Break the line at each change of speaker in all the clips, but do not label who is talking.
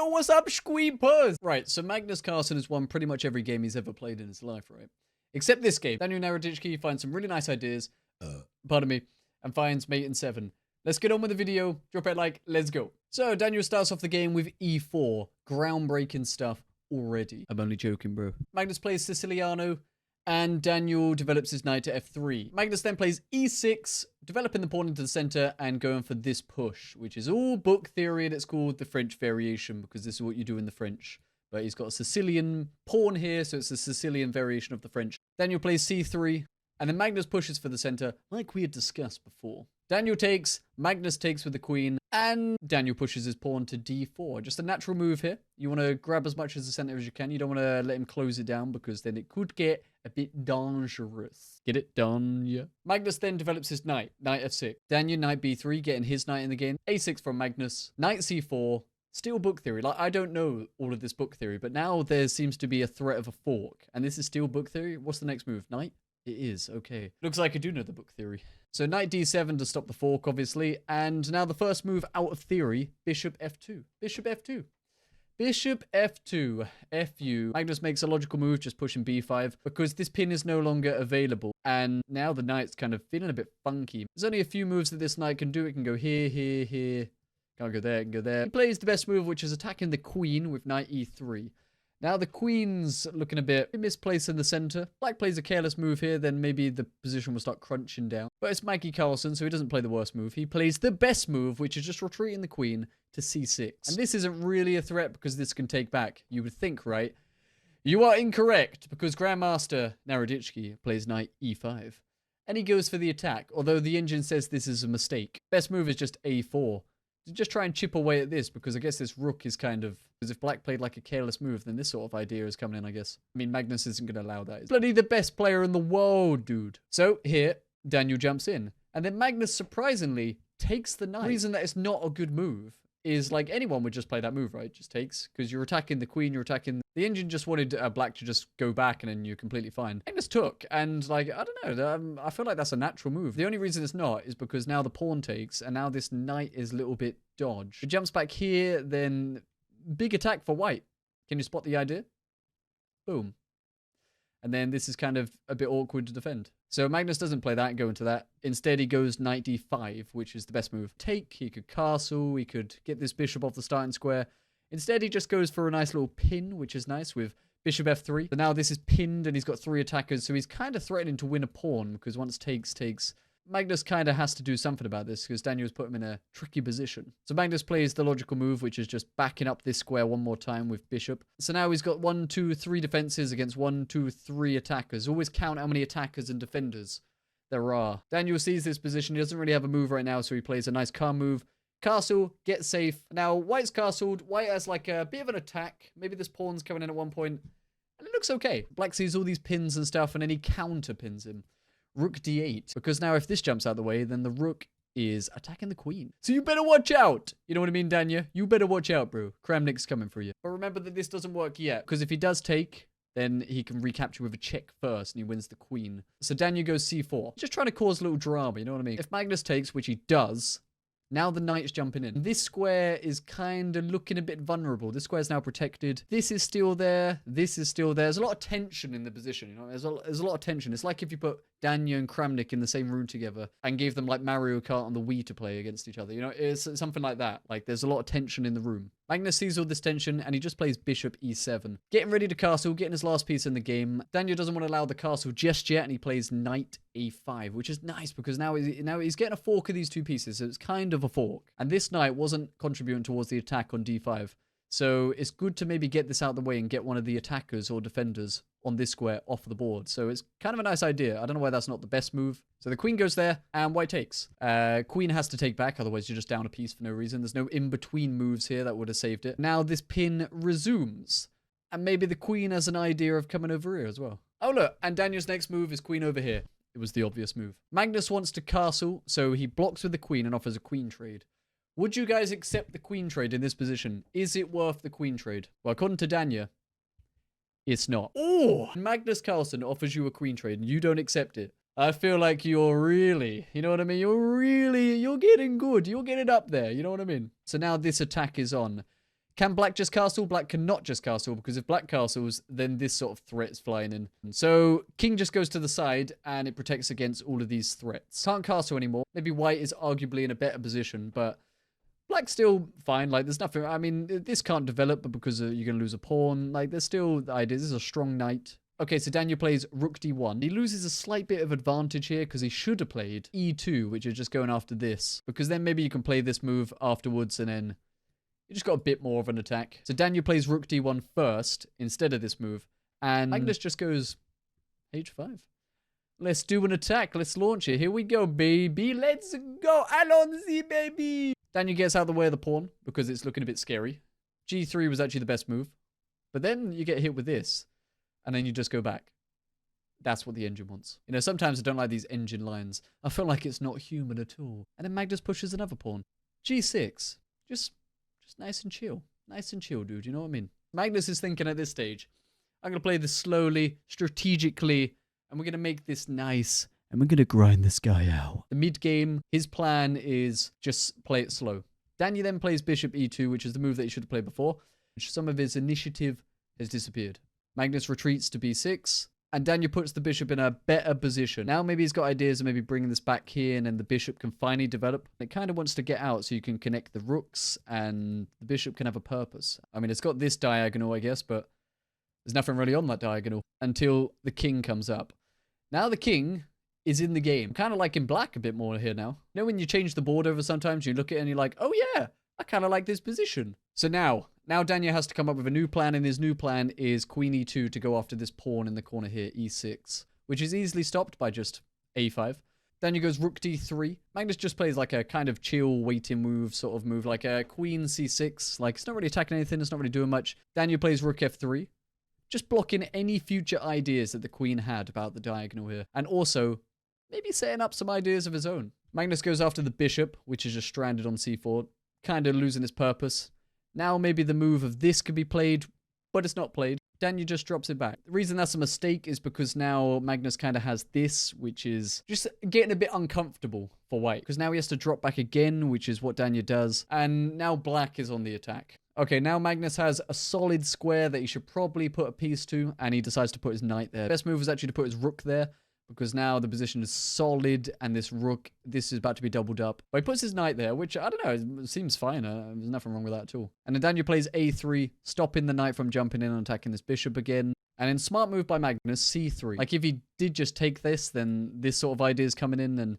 Yo, what's up, squeepers? Right, so Magnus Carlsen has won pretty much every game he's ever played in his life, right? Except this game. Daniel Naroditsky finds some really nice ideas, pardon me, and finds mate in 7. Let's get on with the video. Drop it like, let's go. So Daniel starts off the game with e4. Groundbreaking stuff already. I'm only joking, bro. Magnus plays Siciliano, and Daniel develops his knight to f3. Magnus then plays e6, developing the pawn into the center and going for this push, which is all book theory, and it's called the French variation because this is what you do in the French. But he's got a Sicilian pawn here, so it's a Sicilian variation of the French. Daniel plays c3, and then Magnus pushes for the center, like we had discussed before. Daniel takes, Magnus takes with the queen, and Daniel pushes his pawn to d4. Just a natural move here. You want to grab as much as the center as you can. You don't want to let him close it down because then it could get a bit dangerous. Get it done, yeah. Magnus then develops his knight, knight f6. Daniel, knight b3, getting his knight in the game. a6 from Magnus, knight c4. Still book theory. Like, I don't know all of this book theory, but now there seems to be a threat of a fork. And this is still book theory. What's the next move? Knight? It is. Okay. Looks like I do know the book theory. So knight d7 to stop the fork, obviously. And now the first move out of theory, bishop f2. Bishop f2. Bishop f2. Fu. Magnus makes a logical move, just pushing b5, because this pin is no longer available. And now the knight's kind of feeling a bit funky. There's only a few moves that this knight can do. It can go here, here, here. Can't go there, it can go there. He plays the best move, which is attacking the queen with knight e3. Now the queen's looking a bit misplaced in the center. Black plays a careless move here, then maybe the position will start crunching down. But it's Magnus Carlsen, so he doesn't play the worst move. He plays the best move, which is just retreating the queen to c6. And this isn't really a threat because this can take back. You would think, right? You are incorrect, because Grandmaster Naroditsky plays knight e5. And he goes for the attack, although the engine says this is a mistake. Best move is just a4. Just try and chip away at this, because I guess this rook is kind of... Because if black played like a careless move, then this sort of idea is coming in, I guess. I mean, Magnus isn't going to allow that. He's bloody the best player in the world, dude. So here, Daniel jumps in. And then Magnus, surprisingly, takes the knight. The reason that it's not a good move is, like, anyone would just play that move, right? Just takes, because you're attacking the queen, you're attacking... The engine just wanted black to just go back, and then you're completely fine. Magnus took, and, like, I don't know, I feel like that's a natural move. The only reason it's not is because now the pawn takes, and now this knight is a little bit dodged. It jumps back here, then big attack for white. Can you spot the idea? Boom. And then this is kind of a bit awkward to defend. So Magnus doesn't play that and go into that. Instead, he goes knight d5, which is the best move. Take, he could castle, he could get this bishop off the starting square. Instead, he just goes for a nice little pin, which is nice, with bishop f3. So now this is pinned, and he's got 3 attackers, so he's kind of threatening to win a pawn, because once takes... Magnus kind of has to do something about this, because Daniel's put him in a tricky position. So Magnus plays the logical move, which is just backing up this square one more time with bishop. So now he's got 1, 2, 3 defenses against 1, 2, 3 attackers. Always count how many attackers and defenders there are. Daniel sees this position. He doesn't really have a move right now, so he plays a nice calm move. Castle, get safe. Now, white's castled. White has like a bit of an attack. Maybe this pawn's coming in at one point. And it looks okay. Black sees all these pins and stuff, and then he counter pins him. Rook d8. Because now if this jumps out of the way, then the rook is attacking the queen. So you better watch out. You know what I mean, Daniel? You better watch out, bro. Kramnik's coming for you. But remember that this doesn't work yet. Because if he does take, then he can recapture with a check first, and he wins the queen. So Daniel goes c4. Just trying to cause a little drama, you know what I mean? If Magnus takes, which he does... Now the knight's jumping in. This square is kind of looking a bit vulnerable. This square's now protected. This is still there. This is still there. There's a lot of tension in the position, you know? There's a lot of tension. It's like if you put Daniel and Kramnik in the same room together and gave them like Mario Kart on the Wii to play against each other. You know, it's something like that. Like there's a lot of tension in the room. Magnus sees all this tension and he just plays bishop e7. Getting ready to castle, getting his last piece in the game. Daniel doesn't want to allow the castle just yet and he plays knight a5, which is nice because now he's getting a fork of these 2 pieces. So it's kind of a fork. And this knight wasn't contributing towards the attack on d5. So it's good to maybe get this out of the way and get one of the attackers or defenders on this square off the board. So it's kind of a nice idea. I don't know why that's not the best move. So the queen goes there and white takes. Queen has to take back, otherwise you're just down a piece for no reason. There's no in-between moves here that would have saved it. Now this pin resumes. And maybe the queen has an idea of coming over here as well. Oh look, and Daniel's next move is queen over here. It was the obvious move. Magnus wants to castle, so he blocks with the queen and offers a queen trade. Would you guys accept the queen trade in this position? Is it worth the queen trade? Well, according to Daniel, it's not. Oh! Magnus Carlsen offers you a queen trade and you don't accept it. I feel like you're really, you know what I mean? You're getting good. You're getting up there. You know what I mean? So now this attack is on. Can black just castle? Black cannot just castle, because if black castles, then this sort of threat is flying in. So king just goes to the side and it protects against all of these threats. Can't castle anymore. Maybe white is arguably in a better position, but black's still fine. Like, there's nothing. I mean, this can't develop because you're going to lose a pawn. Like, there's still the idea. This is a strong knight. Okay, so Daniel plays rook d1. He loses a slight bit of advantage here because he should have played e2, which is just going after this. Because then maybe you can play this move afterwards and then you just got a bit more of an attack. So Daniel plays rook d1 first instead of this move. And Magnus just goes h5. Let's do an attack. Let's launch it. Here we go, baby. Let's go. Allons-y, baby. Daniel gets out of the way of the pawn because it's looking a bit scary. g3 was actually the best move. But then you get hit with this. And then you just go back. That's what the engine wants. You know, sometimes I don't like these engine lines. I feel like it's not human at all. And then Magnus pushes another pawn. g6. Just nice and chill. Nice and chill, dude. You know what I mean? Magnus is thinking at this stage, I'm going to play this slowly, strategically, and we're going to make this nice, and we're going to grind this guy out. The mid game, his plan is just play it slow. Daniel then plays bishop e2, which is the move that he should have played before. Some of his initiative has disappeared. Magnus retreats to b6, and Daniel puts the bishop in a better position. Now maybe he's got ideas of maybe bringing this back here, and then the bishop can finally develop. It kind of wants to get out so you can connect the rooks, and the bishop can have a purpose. I mean, it's got this diagonal, I guess, but there's nothing really on that diagonal until the king comes up. Now the king is in the game. Kind of like in black a bit more here now. You know when you change the board over sometimes, you look at it and you're like, oh yeah, I kind of like this position. So now Daniel has to come up with a new plan, and his new plan is queen e2 to go after this pawn in the corner here, e6, which is easily stopped by just a5. Daniel goes rook d3. Magnus just plays like a kind of chill waiting move, sort of move, like a queen c6. Like, it's not really attacking anything, it's not really doing much. Daniel plays rook f3, just blocking any future ideas that the queen had about the diagonal here, and also maybe setting up some ideas of his own. Magnus goes after the bishop, which is just stranded on c4, kind of losing its purpose. Now maybe the move of this could be played, but it's not played. Daniel just drops it back. The reason that's a mistake is because now Magnus kind of has this, which is just getting a bit uncomfortable for white. Because now he has to drop back again, which is what Daniel does. And now black is on the attack. Okay, now Magnus has a solid square that he should probably put a piece to, and he decides to put his knight there. Best move is actually to put his rook there, because now the position is solid, and this rook, this is about to be doubled up. But he puts his knight there, which, I don't know, it seems fine. There's nothing wrong with that at all. And then Daniel plays a3, stopping the knight from jumping in and attacking this bishop again. And then smart move by Magnus, c3. Like, if he did just take this, then this sort of idea is coming in, and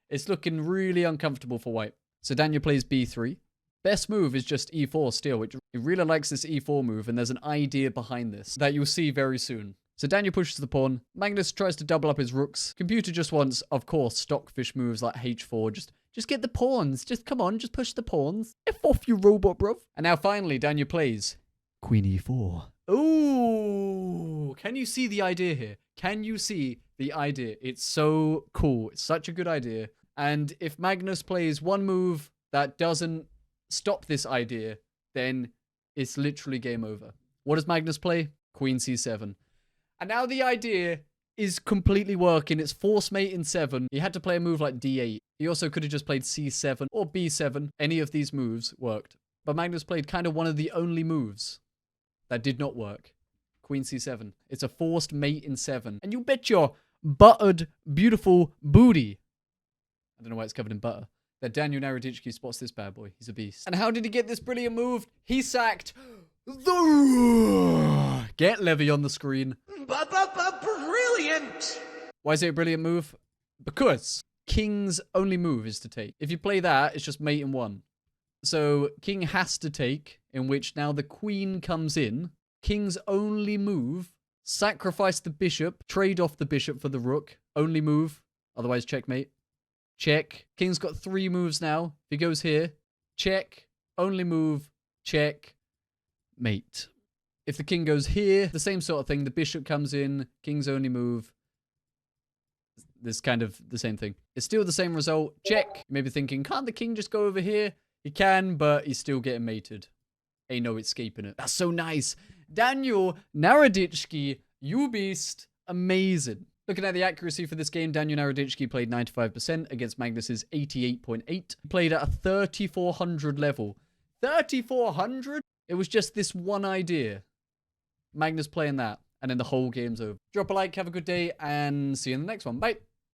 it's looking really uncomfortable for white. So Daniel plays b3. Best move is just e4 still, which he really likes this e4 move, and there's an idea behind this that you'll see very soon. So Daniel pushes the pawn. Magnus tries to double up his rooks. Computer just wants, of course, stockfish moves like h4. Just get the pawns. Just come on, just push the pawns. F off, you robot, bruv. And now finally, Daniel plays queen e4. Ooh, can you see the idea here? Can you see the idea? It's so cool. It's such a good idea. And if Magnus plays one move that doesn't stop this idea, then it's literally game over. What does Magnus play? Queen c7. And now the idea is completely working. It's force mate in 7. He had to play a move like d8. He also could have just played c7 or b7. Any of these moves worked. But Magnus played kind of one of the only moves that did not work. Queen c7. It's a forced mate in 7. And you bet your buttered, beautiful booty, I don't know why it's covered in butter, that Daniel Naroditsky spots this bad boy. He's a beast. And how did he get this brilliant move? He sacked the... Get Levy on the screen. Brilliant! Why is it a brilliant move? Because king's only move is to take. If you play that, it's just mate in 1. So king has to take, in which now the queen comes in. King's only move, sacrifice the bishop, trade off the bishop for the rook. Only move, otherwise checkmate. Check. King's got 3 moves now. If he goes here, check, only move, check, mate. If the king goes here, the same sort of thing. The bishop comes in, king's only move. This kind of the same thing. It's still the same result. Check. You may be thinking, can't the king just go over here? He can, but he's still getting mated. Ain't no escaping it. That's so nice. Daniel Naroditsky, you beast. Amazing. Looking at the accuracy for this game, Daniel Naroditsky played 95% against Magnus's 88.8. Played at a 3400 level. 3400? It was just this one idea. Magnus playing that, and then the whole game's over. Drop a like, have a good day, and see you in the next one. Bye.